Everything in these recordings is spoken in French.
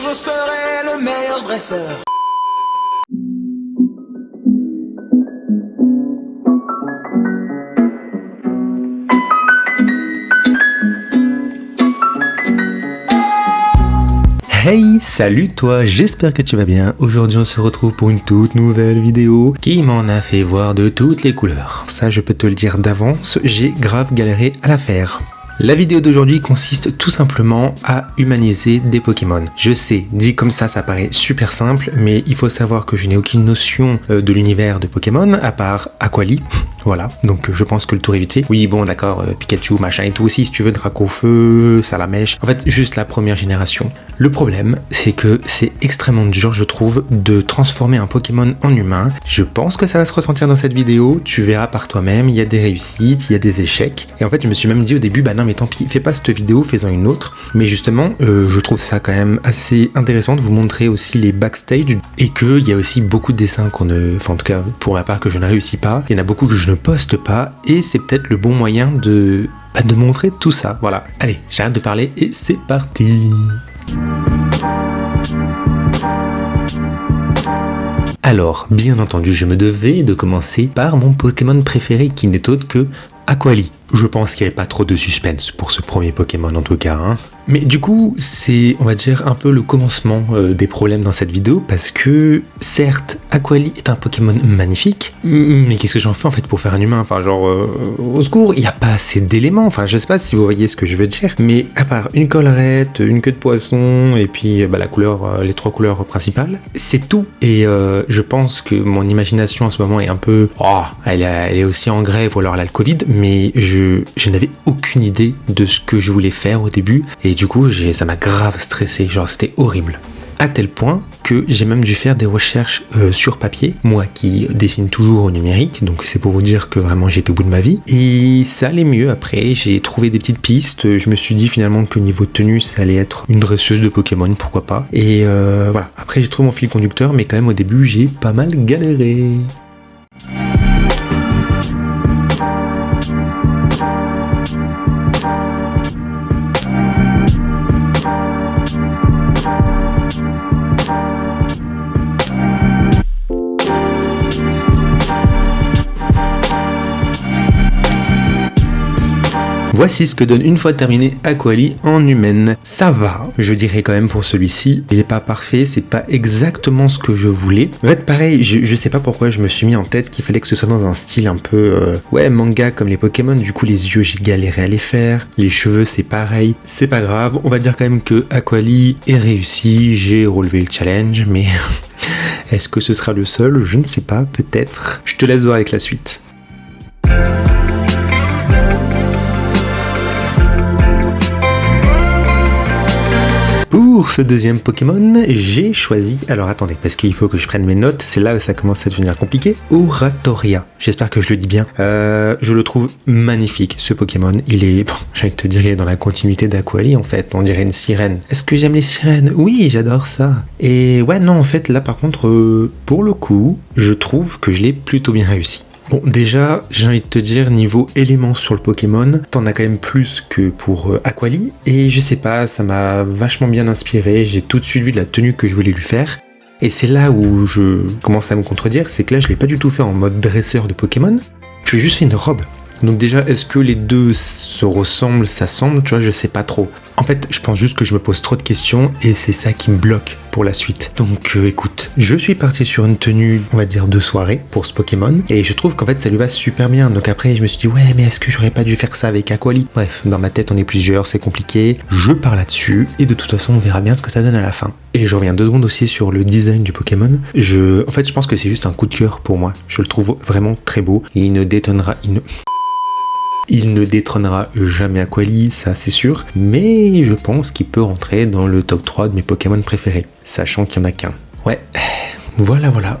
je serai le meilleur dresseur. Hey, salut toi, j'espère que tu vas bien. Aujourd'hui on se retrouve pour une toute nouvelle vidéo qui m'en a fait voir de toutes les couleurs. Ça je peux te le dire d'avance, j'ai grave galéré à la faire. La vidéo d'aujourd'hui consiste tout simplement à humaniser des Pokémon. Je sais, dit comme ça paraît super simple, mais il faut savoir que je n'ai aucune notion de l'univers de Pokémon, à part Aquali. Voilà, donc je pense que le tour est évité. Oui, bon, d'accord, Pikachu, machin et tout aussi, si tu veux, Dracofeu, Salamèche. En fait, juste la première génération. Le problème, c'est que c'est extrêmement dur, je trouve, de transformer un Pokémon en humain. Je pense que ça va se ressentir dans cette vidéo. Tu verras par toi-même, il y a des réussites, il y a des échecs. Et en fait, je me suis même dit au début, bah non, mais tant pis, fais pas cette vidéo, fais-en une autre. Mais justement, je trouve ça quand même assez intéressant de vous montrer aussi les backstage et qu'il y a aussi beaucoup de dessins qu'on ne... Enfin, en tout cas, pour ma part, que je ne réussis pas. Il y en a beaucoup que je ne poste pas et c'est peut-être le bon moyen de montrer tout ça. Voilà. Allez, j'arrête de parler et c'est parti. Alors, bien entendu, je me devais de commencer par mon Pokémon préféré qui n'est autre que Aquali. Je pense qu'il n'y avait pas trop de suspense pour ce premier Pokémon en tout cas, hein. Mais du coup, c'est, on va dire, un peu le commencement des problèmes dans cette vidéo, parce que, certes, Aquali est un Pokémon magnifique, mais qu'est-ce que j'en fais en fait pour faire un humain? Enfin, genre, au secours, il n'y a pas assez d'éléments, enfin, je sais pas si vous voyez ce que je veux dire, mais à part une collerette, une queue de poisson, et puis la couleur, les trois couleurs principales, c'est tout. Et je pense que mon imagination en ce moment est un peu, elle est aussi en grève, ou alors elle a le Covid, mais je n'avais aucune idée de ce que je voulais faire au début, et du coup ça m'a grave stressé, genre c'était horrible. À tel point que j'ai même dû faire des recherches sur papier, moi qui dessine toujours au numérique, donc c'est pour vous dire que vraiment j'étais au bout de ma vie, et ça allait mieux après, j'ai trouvé des petites pistes, je me suis dit finalement que niveau tenue ça allait être une dresseuse de Pokémon, pourquoi pas, et voilà, après j'ai trouvé mon fil conducteur, mais quand même au début j'ai pas mal galéré. Voici ce que donne une fois terminé Aquali en humaine. Ça va, je dirais quand même pour celui-ci. Il est pas parfait, c'est pas exactement ce que je voulais. En fait, pareil, je sais pas pourquoi je me suis mis en tête qu'il fallait que ce soit dans un style un peu manga comme les Pokémon. Du coup, les yeux, j'ai galéré à les faire. Les cheveux, c'est pareil. C'est pas grave. On va dire quand même que Aquali est réussi. J'ai relevé le challenge, mais est-ce que ce sera le seul? Je ne sais pas, peut-être. Je te laisse voir avec la suite. Pour ce deuxième Pokémon, j'ai choisi... Alors attendez, parce qu'il faut que je prenne mes notes, c'est là où ça commence à devenir compliqué. Oratoria, j'espère que je le dis bien. Je le trouve magnifique, ce Pokémon. Il est... Bon, j'ai envie de te dire, il est dans la continuité d'Aquali, en fait. On dirait une sirène. Est-ce que j'aime les sirènes? Oui, j'adore ça. Et ouais, non, en fait, là, par contre, pour le coup, je trouve que je l'ai plutôt bien réussi. Bon, déjà, j'ai envie de te dire, niveau éléments sur le Pokémon, t'en as quand même plus que pour Aquali, et je sais pas, ça m'a vachement bien inspiré, j'ai tout de suite vu la tenue que je voulais lui faire, et c'est là où je commence à me contredire, c'est que là, je l'ai pas du tout fait en mode dresseur de Pokémon, je lui ai juste fait une robe. Donc déjà, est-ce que les deux se ressemblent, s'assemblent, tu vois, je sais pas trop. En fait, je pense juste que je me pose trop de questions et c'est ça qui me bloque pour la suite. Donc écoute, je suis parti sur une tenue, on va dire, de soirée pour ce Pokémon et je trouve qu'en fait ça lui va super bien. Donc après, je me suis dit, ouais, mais est-ce que j'aurais pas dû faire ça avec Aquali? Bref, dans ma tête, on est plusieurs, c'est compliqué. Je pars là-dessus et de toute façon, on verra bien ce que ça donne à la fin. Et je reviens 2 secondes aussi sur le design du Pokémon. En fait, je pense que c'est juste un coup de cœur pour moi. Je le trouve vraiment très beau et il ne détrônera jamais Aquali, ça c'est sûr, mais je pense qu'il peut rentrer dans le top 3 de mes Pokémon préférés, sachant qu'il n'y en a qu'un. Ouais, voilà.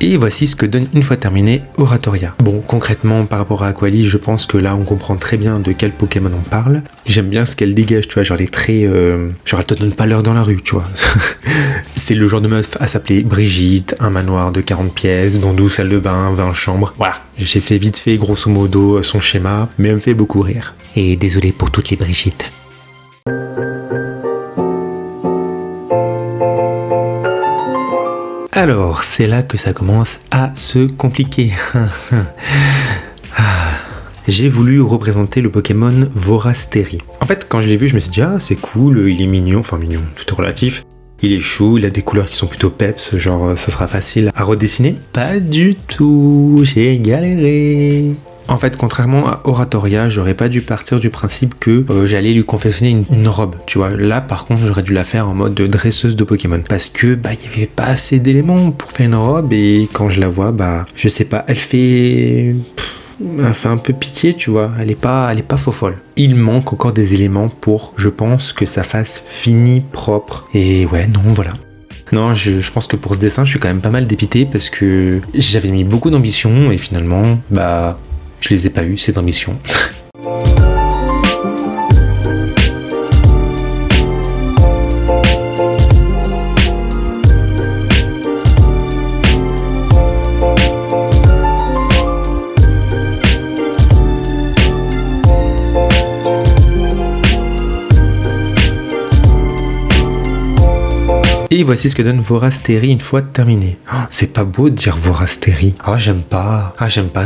Et voici ce que donne une fois terminé Oratoria. Bon, concrètement, par rapport à Aquali, je pense que là, on comprend très bien de quel Pokémon on parle. J'aime bien ce qu'elle dégage, tu vois, genre les traits... genre, elle te donne pas l'heure dans la rue, tu vois. C'est le genre de meuf à s'appeler Brigitte, un manoir de 40 pièces, dont 12 salles de bain, 20 chambres. Voilà, j'ai fait vite fait, grosso modo, son schéma, mais elle me fait beaucoup rire. Et désolé pour toutes les Brigitte. Alors, c'est là que ça commence à se compliquer. J'ai voulu représenter le Pokémon Vorasteri. En fait, quand je l'ai vu, je me suis dit, ah, c'est cool, il est mignon, enfin mignon, tout est relatif. Il est chou, il a des couleurs qui sont plutôt peps, genre ça sera facile à redessiner. Pas du tout, j'ai galéré. En fait, contrairement à Oratoria, j'aurais pas dû partir du principe que j'allais lui confectionner une robe, tu vois. Là, par contre, j'aurais dû la faire en mode dresseuse de Pokémon. Parce que, bah, il y avait pas assez d'éléments pour faire une robe, et quand je la vois, bah, je sais pas, elle fait un peu pitié, tu vois. Elle est pas faux folle. Il manque encore des éléments pour, je pense, que ça fasse fini, propre. Et ouais, non, voilà. Non, je pense que pour ce dessin, je suis quand même pas mal dépité parce que j'avais mis beaucoup d'ambition et finalement, bah, je les ai pas eu, cette ambition. Et voici ce que donne Vorasteri une fois terminé. Oh, c'est pas beau de dire Vorasteri. Ah, j'aime pas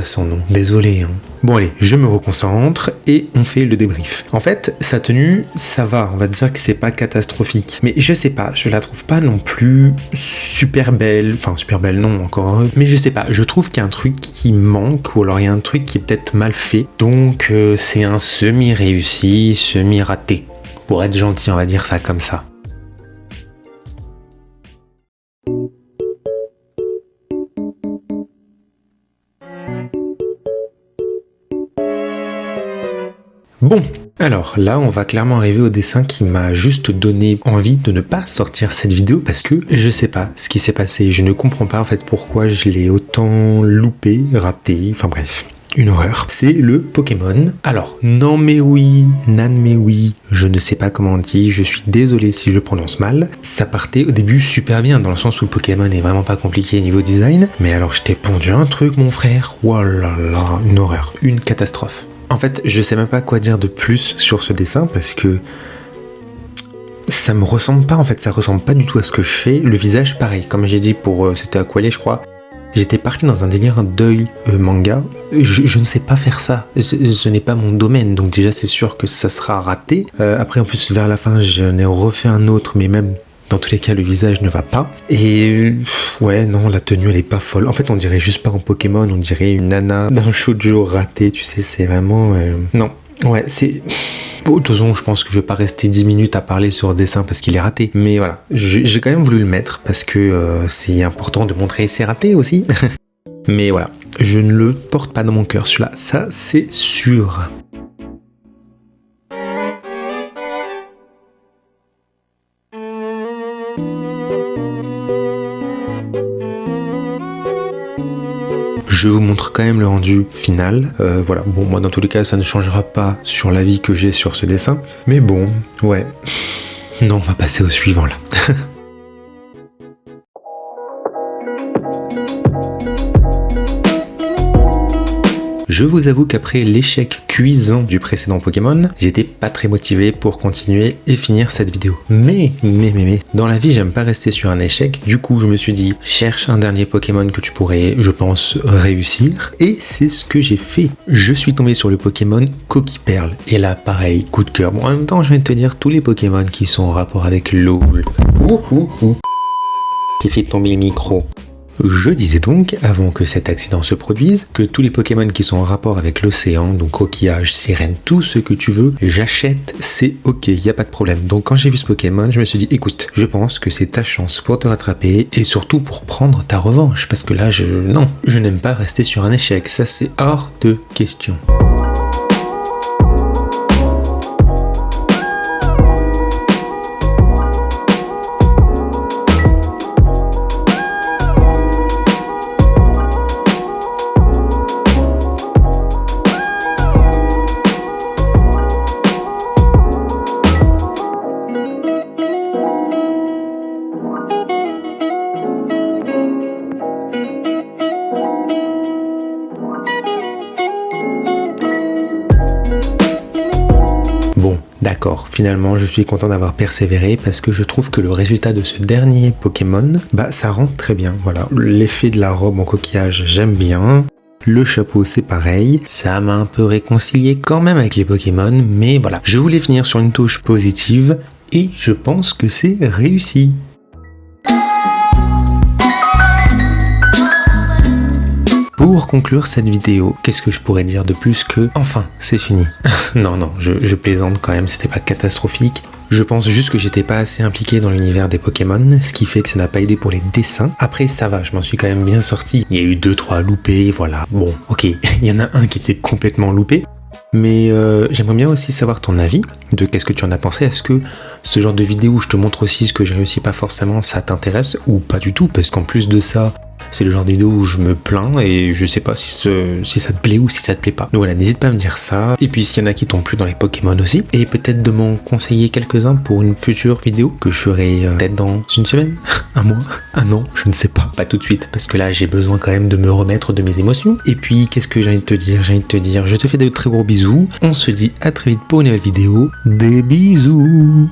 son nom. Désolé. Hein. Bon allez, je me reconcentre et on fait le débrief. En fait, sa tenue, ça va. On va dire que c'est pas catastrophique. Mais je sais pas, je la trouve pas non plus super belle. Enfin, super belle non, encore heureux. Mais je sais pas, je trouve qu'il y a un truc qui manque ou alors il y a un truc qui est peut-être mal fait. Donc c'est un semi-réussi, semi-raté. Pour être gentil, on va dire ça comme ça. Bon, alors là on va clairement arriver au dessin qui m'a juste donné envie de ne pas sortir cette vidéo parce que je sais pas ce qui s'est passé, je ne comprends pas en fait pourquoi je l'ai autant loupé, raté, enfin bref. Une horreur. C'est le Pokémon. Alors, non mais oui, nan mais oui, je ne sais pas comment on dit, je suis désolé si je le prononce mal. Ça partait au début super bien, dans le sens où le Pokémon est vraiment pas compliqué niveau design. Mais alors je t'ai pondu un truc mon frère, oh là là, une horreur, une catastrophe. En fait, je sais même pas quoi dire de plus sur ce dessin parce que ça me ressemble pas, en fait, ça ressemble pas du tout à ce que je fais. Le visage, pareil, comme j'ai dit pour c'était Aqualé, je crois. J'étais parti dans un délire d'œil manga. Je ne sais pas faire ça. Ce n'est pas mon domaine, donc déjà c'est sûr que ça sera raté. Après, en plus, vers la fin, j'en ai refait un autre, mais même dans tous les cas, le visage ne va pas. Et ouais, non, la tenue, elle est pas folle. En fait, on dirait juste pas en Pokémon, on dirait une nana d'un shoujo raté, tu sais, c'est vraiment... Non, ouais, c'est... Bon, de toute façon, je pense que je vais pas rester 10 minutes à parler sur le dessin parce qu'il est raté. Mais voilà, j'ai quand même voulu le mettre parce que c'est important de montrer c'est raté aussi. Mais voilà, je ne le porte pas dans mon cœur, celui-là, ça c'est sûr. Je vous montre quand même le rendu final. Voilà, bon, moi dans tous les cas, ça ne changera pas sur l'avis que j'ai sur ce dessin. Mais bon, ouais. Non, on va passer au suivant là. Je vous avoue qu'après l'échec cuisant du précédent Pokémon, j'étais pas très motivé pour continuer et finir cette vidéo. Mais, dans la vie, j'aime pas rester sur un échec. Du coup, je me suis dit, cherche un dernier Pokémon que tu pourrais, je pense, réussir. Et c'est ce que j'ai fait. Je suis tombé sur le Pokémon Coquille-Perle. Et là, pareil, coup de cœur. Bon, en même temps, je viens de te dire tous les Pokémon qui sont en rapport avec l'eau. Qui fait tomber le micro. Je disais donc, avant que cet accident se produise, que tous les Pokémon qui sont en rapport avec l'océan, donc coquillage, sirène, tout ce que tu veux, j'achète, c'est ok, y a pas de problème. Donc quand j'ai vu ce Pokémon, je me suis dit, écoute, je pense que c'est ta chance pour te rattraper et surtout pour prendre ta revanche, parce que là, non, je n'aime pas rester sur un échec, ça c'est hors de question. Finalement, je suis content d'avoir persévéré parce que je trouve que le résultat de ce dernier Pokémon, ça rend très bien. Voilà, l'effet de la robe en coquillage, j'aime bien. Le chapeau, c'est pareil. Ça m'a un peu réconcilié quand même avec les Pokémon, mais voilà. Je voulais finir sur une touche positive et je pense que c'est réussi. Pour conclure cette vidéo, qu'est-ce que je pourrais dire de plus que enfin, c'est fini. Non, je plaisante quand même, c'était pas catastrophique. Je pense juste que j'étais pas assez impliqué dans l'univers des Pokémon, ce qui fait que ça n'a pas aidé pour les dessins. Après, ça va, je m'en suis quand même bien sorti. Il y a eu 2-3 loupés, voilà. Bon, ok, il y en a un qui était complètement loupé. Mais j'aimerais bien aussi savoir ton avis, de qu'est-ce que tu en as pensé. Est-ce que ce genre de vidéo où je te montre aussi ce que j'ai réussi pas forcément, ça t'intéresse ou pas du tout? Parce qu'en plus de ça, c'est le genre de vidéo où je me plains et je sais pas si ça te plaît ou si ça te plaît pas. Donc voilà, n'hésite pas à me dire ça. Et puis s'il y en a qui t'ont plu dans les Pokémon aussi, et peut-être de m'en conseiller quelques-uns pour une future vidéo que je ferai peut-être dans une semaine, un mois, un an, je ne sais pas. Pas tout de suite, parce que là j'ai besoin quand même de me remettre de mes émotions. Et puis qu'est-ce que j'ai envie de te dire? J'ai envie de te dire, je te fais de très gros bisous. On se dit à très vite pour une nouvelle vidéo. Des bisous.